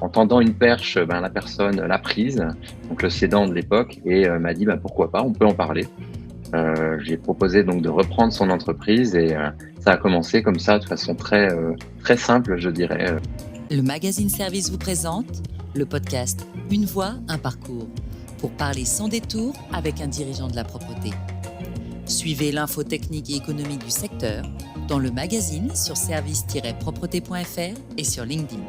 En tendant une perche, la personne l'a prise, donc le cédant de l'époque, et m'a dit: «Pourquoi pas, on peut en parler». J'ai proposé donc de reprendre son entreprise et ça a commencé comme ça de façon très simple, je dirais. Le magazine Service vous présente le podcast Une voix, un parcours pour parler sans détour avec un dirigeant de la propreté. Suivez l'info technique et économique du secteur dans le magazine sur service-propreté.fr et sur LinkedIn.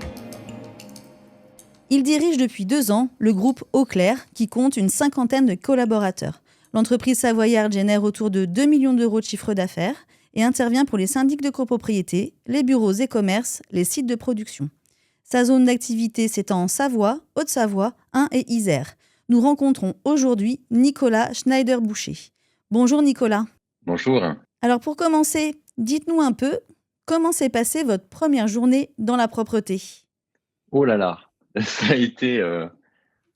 Il dirige depuis 2 ans le groupe Eau-Claire qui compte une cinquantaine de collaborateurs. L'entreprise savoyarde génère autour de 2 millions d'euros de chiffre d'affaires et intervient pour les syndics de copropriété, les bureaux et commerces, les sites de production. Sa zone d'activité s'étend en Savoie, Haute-Savoie, Ain et Isère. Nous rencontrons aujourd'hui Nicolas Schneider-Boucher. Bonjour Nicolas. Bonjour. Alors pour commencer, dites-nous un peu comment s'est passée votre première journée dans la propreté. Oh là là! Ça a été,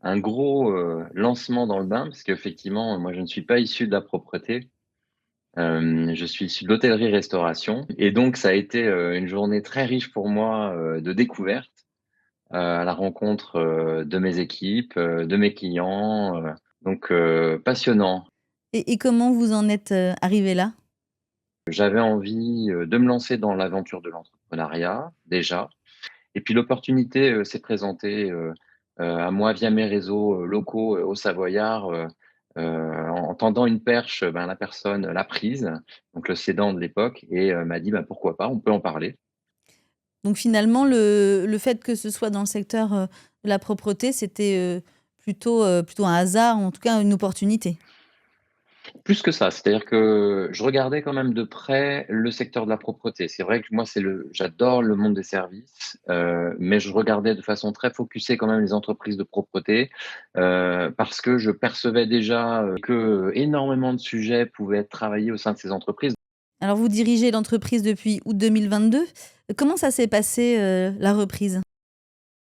un gros, lancement dans le bain parce qu'effectivement, moi je ne suis pas issu de la propreté. Je suis issu de l'hôtellerie-restauration et donc ça a été, une journée très riche pour moi, de découverte, à la rencontre, de mes équipes, de mes clients, donc passionnant. Et comment vous en êtes arrivé là ? J'avais envie, de me lancer dans l'aventure de l'entrepreneuriat, déjà, et puis l'opportunité, s'est présentée, à moi via mes réseaux, locaux, au Savoyard, en tendant une perche, la personne l'a prise, donc le cédant de l'époque, et m'a dit: «Pourquoi pas, on peut en parler». Donc finalement, le fait que ce soit dans le secteur de la propreté, c'était plutôt un hasard, en tout cas une opportunité. Plus que ça, c'est-à-dire que je regardais quand même de près le secteur de la propreté. C'est vrai que moi, j'adore le monde des services, mais je regardais de façon très focusée quand même les entreprises de propreté, parce que je percevais déjà, que énormément de sujets pouvaient être travaillés au sein de ces entreprises. Alors vous dirigez l'entreprise depuis août 2022. Comment ça s'est passé la reprise ?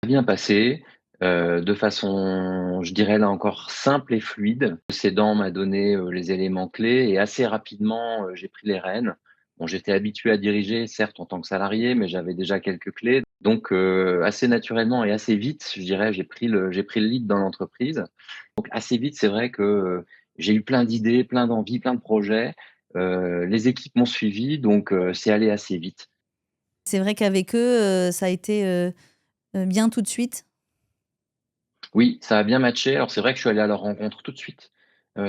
Bien passé, de façon, je dirais là encore simple et fluide. Le cédant m'a donné, les éléments clés et assez rapidement, j'ai pris les rênes. Bon, j'étais habitué à diriger, certes en tant que salarié, mais j'avais déjà quelques clés. Donc, assez naturellement et assez vite, je dirais, j'ai pris le lead dans l'entreprise. Donc assez vite, c'est vrai que, j'ai eu plein d'idées, plein d'envies, plein de projets. Les équipes m'ont suivi, donc, c'est allé assez vite. C'est vrai qu'avec eux, ça a été bien tout de suite. Oui, ça a bien matché. Alors c'est vrai que je suis allé à leur rencontre tout de suite.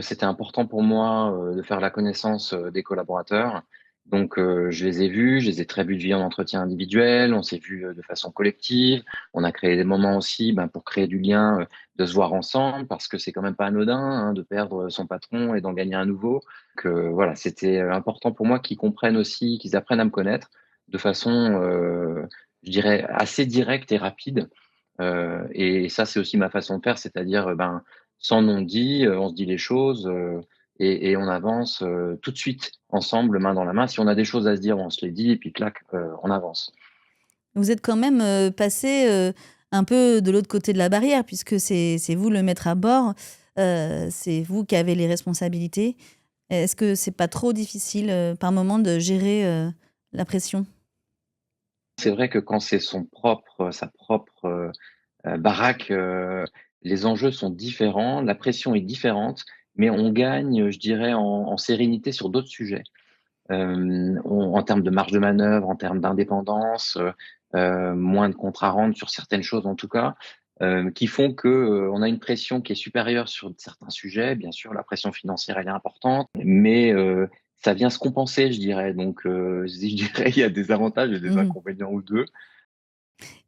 C'était important pour moi, de faire la connaissance, des collaborateurs. Donc, je les ai vus, je les ai très vus en entretien individuel, on s'est vus, de façon collective. On a créé des moments aussi, pour créer du lien, de se voir ensemble parce que c'est quand même pas anodin, hein, de perdre son patron et d'en gagner un nouveau. Que voilà, c'était, important pour moi qu'ils comprennent aussi, qu'ils apprennent à me connaître de façon, je dirais assez directe et rapide. Et ça, c'est aussi ma façon de faire, c'est-à-dire, sans non-dit, on se dit les choses, et on avance, tout de suite ensemble, main dans la main. Si on a des choses à se dire, on se les dit et puis clac, on avance. Vous êtes quand même passé un peu de l'autre côté de la barrière, puisque c'est vous le maître à bord, c'est vous qui avez les responsabilités. Est-ce que c'est pas trop difficile par moment de gérer la pression ? C'est vrai que quand c'est sa propre, baraque, les enjeux sont différents, la pression est différente, mais on gagne, je dirais en sérénité sur d'autres sujets. En termes de marge de manœuvre, en termes d'indépendance, moins de comptes à rendre sur certaines choses en tout cas, qui font que, on a une pression qui est supérieure sur certains sujets. Bien sûr, la pression financière, elle est importante, mais ça vient se compenser, je dirais. Donc, je dirais, il y a des avantages et des Mmh. inconvénients ou 2.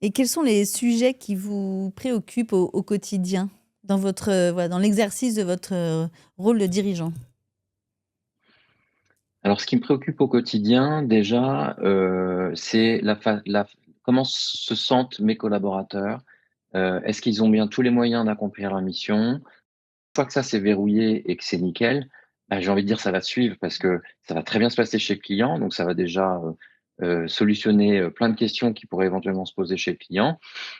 Et quels sont les sujets qui vous préoccupent au quotidien dans votre, voilà, dans l'exercice de votre rôle de dirigeant? Alors ce qui me préoccupe au quotidien déjà, c'est la comment se sentent mes collaborateurs? Est-ce qu'ils ont bien tous les moyens d'accomplir leur mission? Une fois que ça c'est verrouillé et que c'est nickel, j'ai envie de dire ça va suivre parce que ça va très bien se passer chez le client, donc ça va déjà, solutionner, plein de questions qui pourraient éventuellement se poser chez le client.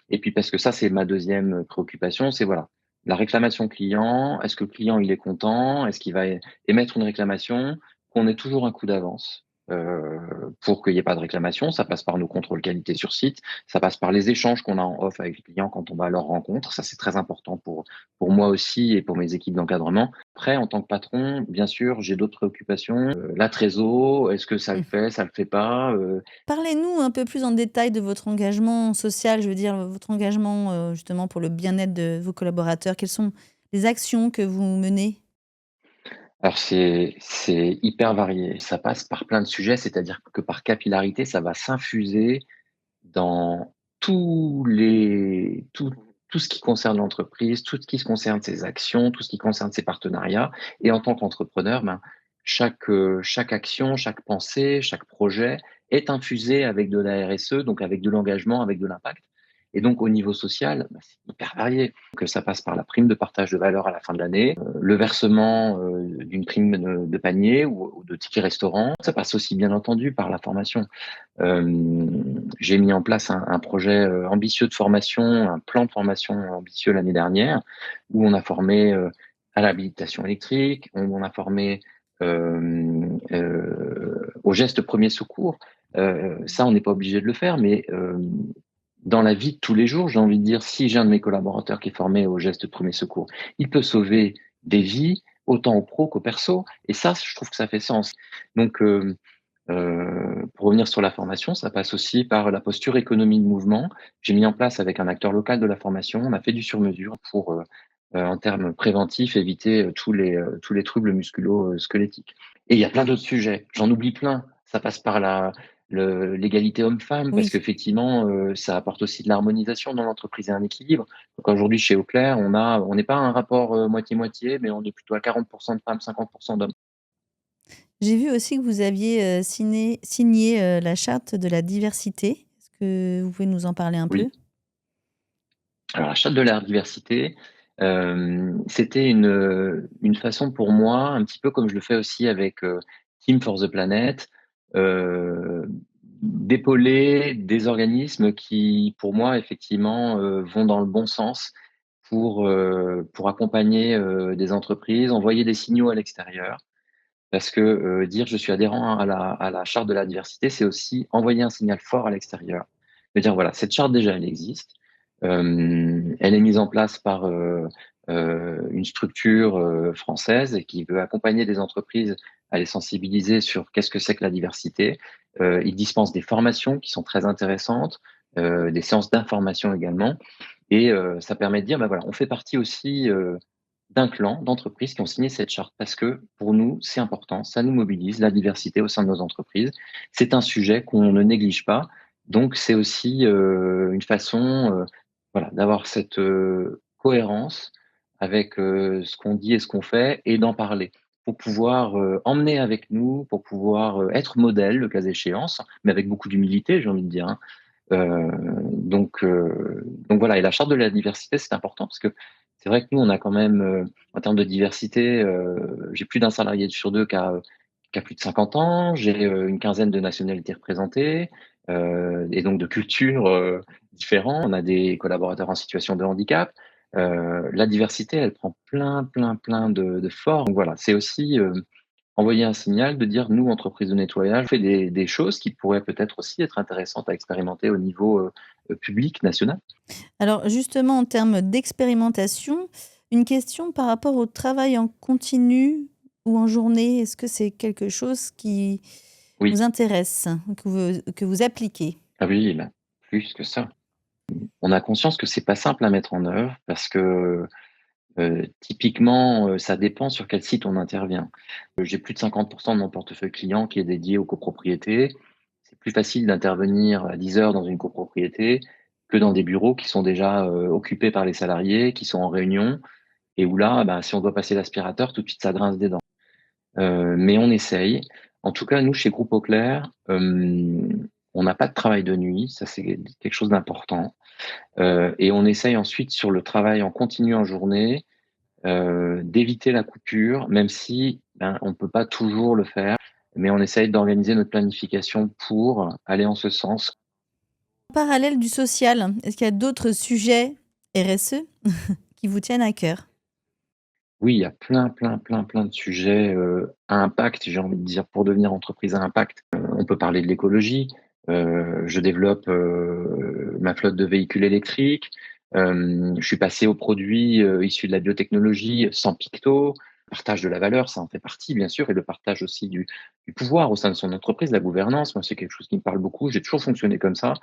Et puis parce que ça, c'est ma deuxième préoccupation, c'est voilà, la réclamation client. Est-ce que le client, il est content? Est-ce qu'il va émettre une réclamation? Qu'on ait toujours un coup d'avance. pour qu'il y ait pas de réclamation. Ça passe par nos contrôles qualité sur site, ça passe par les échanges qu'on a en off avec les clients quand on va à leur rencontre. Ça, c'est très important pour moi aussi et pour mes équipes d'encadrement. Après, en tant que patron, bien sûr, j'ai d'autres préoccupations. La trésor, est-ce que ça le fait pas? Parlez-nous un peu plus en détail de votre engagement social, je veux dire, votre engagement, justement pour le bien-être de vos collaborateurs. Quelles sont les actions que vous menez? Alors c'est hyper varié. Ça passe par plein de sujets, c'est-à-dire que par capillarité, ça va s'infuser dans tout ce qui concerne l'entreprise, tout ce qui concerne ses actions, tout ce qui concerne ses partenariats et en tant qu'entrepreneur, ben, chaque action, chaque pensée, chaque projet est infusé avec de la RSE, donc avec de l'engagement, avec de l'impact et donc au niveau social, bah, c'est hyper varié. Donc ça passe par la prime de partage de valeur à la fin de l'année, le versement, d'une prime de panier ou de tickets restaurant. Ça passe aussi bien entendu par la formation. J'ai mis en place un projet ambitieux de formation, un plan de formation ambitieux l'année dernière, où on a formé à l'habilitation électrique, on a formé aux gestes premiers secours. Ça, on n'est pas obligé de le faire, mais dans la vie de tous les jours, j'ai envie de dire, si j'ai un de mes collaborateurs qui est formé aux gestes de premiers secours, il peut sauver des vies, autant au pro qu'au perso, et ça, je trouve que ça fait sens. Donc, pour revenir sur la formation, ça passe aussi par la posture économie de mouvement. J'ai mis en place avec un acteur local de la formation, on a fait du sur-mesure pour, en termes préventifs, éviter tous les troubles musculo-squelettiques. Et il y a plein d'autres sujets, j'en oublie plein. Ça passe par l'égalité homme-femme, parce Oui. qu'effectivement, ça apporte aussi de l'harmonisation dans l'entreprise et un équilibre. Donc aujourd'hui, chez Auclair, on n'est pas à un rapport moitié-moitié, mais on est plutôt à 40% de femmes, 50% d'hommes. J'ai vu aussi que vous aviez, signé, la charte de la diversité. Est-ce que vous pouvez nous en parler un peu? Oui. Alors la charte de la diversité, c'était une façon pour moi, un petit peu comme je le fais aussi avec, Team for the Planet, heu, d'épauler des organismes qui, pour moi, effectivement, vont dans le bon sens pour accompagner, des entreprises, envoyer des signaux à l'extérieur. Parce que, dire: «Je suis adhérent à la charte de la diversité», c'est aussi envoyer un signal fort à l'extérieur. De dire: «Voilà, cette charte déjà, elle existe, elle est mise en place par, une structure, française et qui veut accompagner des entreprises à les sensibiliser sur qu'est-ce que c'est que la diversité». Ils dispensent des formations qui sont très intéressantes, des séances d'information également et ça permet de dire: «Bah, voilà, on fait partie aussi, d'un clan d'entreprises qui ont signé cette charte parce que pour nous, c'est important, ça nous mobilise, la diversité au sein de nos entreprises. C'est un sujet qu'on ne néglige pas. Donc c'est aussi une façon voilà, d'avoir cette cohérence avec ce qu'on dit et ce qu'on fait et d'en parler pour pouvoir emmener avec nous, pour pouvoir être modèle, le cas échéant, mais avec beaucoup d'humilité, j'ai envie de dire. Hein. Euh, donc voilà, et la charte de la diversité, c'est important parce que c'est vrai que nous, on a quand même, en termes de diversité, j'ai plus d'un salarié sur deux qui a plus de 50 ans, j'ai une quinzaine de nationalités représentées et donc de cultures différentes. On a des collaborateurs en situation de handicap. La diversité, elle prend plein de formes. Donc voilà, c'est aussi envoyer un signal de dire: «Nous, entreprise de nettoyage, on fait des choses qui pourraient peut-être aussi être intéressantes à expérimenter au niveau, public, national». Alors justement, en termes d'expérimentation, une question par rapport au travail en continu ou en journée. Est-ce que c'est quelque chose qui vous Oui, intéresse, que vous appliquez? ah oui, bah, plus que ça. On a conscience que c'est pas simple à mettre en œuvre parce que, typiquement, ça dépend sur quel site on intervient. J'ai plus de 50 de mon portefeuille client qui est dédié aux copropriétés. C'est plus facile d'intervenir à 10 heures dans une copropriété que dans des bureaux qui sont déjà, occupés par les salariés, qui sont en réunion et où là, bah, si on doit passer l'aspirateur, tout de suite ça grince des dents. Mais on essaye. En tout cas, nous, chez Groupe Auclair, on n'a pas de travail de nuit, ça c'est quelque chose d'important. Et on essaye ensuite sur le travail en continu en journée, d'éviter la coupure, même si, ben, on ne peut pas toujours le faire, mais on essaye d'organiser notre planification pour aller en ce sens. En parallèle du social, est-ce qu'il y a d'autres sujets RSE qui vous tiennent à cœur? Oui, il y a plein de sujets, à impact, j'ai envie de dire, pour devenir entreprise à impact. On peut parler de l'écologie, je développe, ma flotte de véhicules électriques, je suis passé aux produits, issus de la biotechnologie sans picto. Partage de la valeur, ça en fait partie bien sûr et le partage aussi du pouvoir au sein de son entreprise, la gouvernance, moi c'est quelque chose qui me parle beaucoup, j'ai toujours fonctionné comme ça,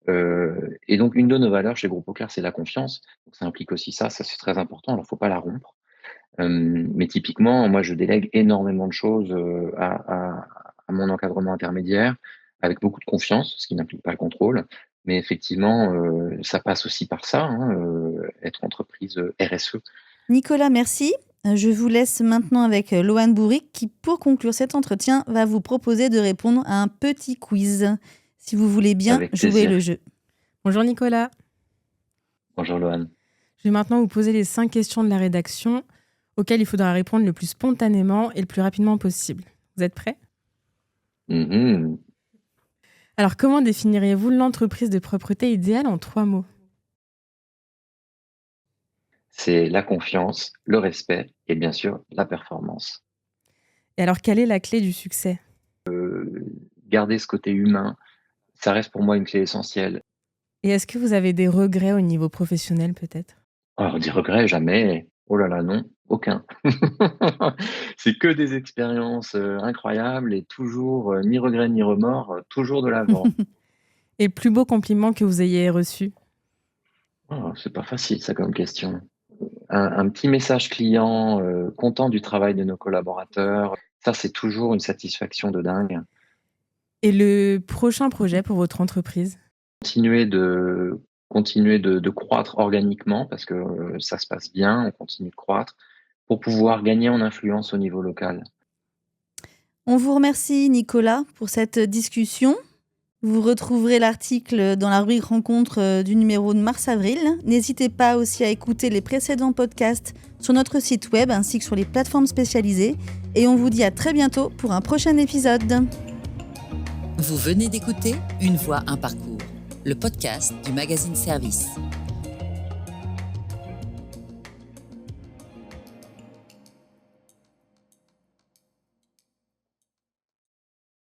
et donc une de nos valeurs chez Groupe Auclair, c'est la confiance, donc ça implique aussi ça c'est très important, alors faut pas la rompre. Mais typiquement, moi, je délègue énormément de choses à mon encadrement intermédiaire, avec beaucoup de confiance, ce qui n'implique pas le contrôle. Mais effectivement, ça passe aussi par ça, hein, être entreprise RSE. Nicolas, merci. Je vous laisse maintenant avec Loane Bourric qui, pour conclure cet entretien, va vous proposer de répondre à un petit quiz. Si vous voulez bien Avec jouer plaisir. le jeu. Bonjour Nicolas. Bonjour Loane. Je vais maintenant vous poser les 5 questions de la rédaction auxquelles il faudra répondre le plus spontanément et le plus rapidement possible. Vous êtes prêts ? Mhm. Alors, comment définiriez-vous l'entreprise de propreté idéale en 3 mots ? C'est la confiance, le respect et bien sûr la performance. Et alors, quelle est la clé du succès ? Garder ce côté humain, ça reste pour moi une clé essentielle. Et est-ce que vous avez des regrets au niveau professionnel peut-être ? Alors, des regrets, jamais. Oh là là, non, aucun. C'est que des expériences incroyables et toujours ni regret ni remords, toujours de l'avant. Et le plus beau compliment que vous ayez reçu ? Oh, c'est pas facile ça comme question. Un petit message client, content du travail de nos collaborateurs, ça c'est toujours une satisfaction de dingue. Et le prochain projet pour votre entreprise ? Continuer de croître organiquement parce que ça se passe bien, on continue de croître pour pouvoir gagner en influence au niveau local. On vous remercie, Nicolas, pour cette discussion. Vous retrouverez l'article dans la rubrique rencontre du numéro de mars-avril. N'hésitez pas aussi à écouter les précédents podcasts sur notre site web ainsi que sur les plateformes spécialisées. Et on vous dit à très bientôt pour un prochain épisode. Vous venez d'écouter Une voix, un parcours, le podcast du magazine Service.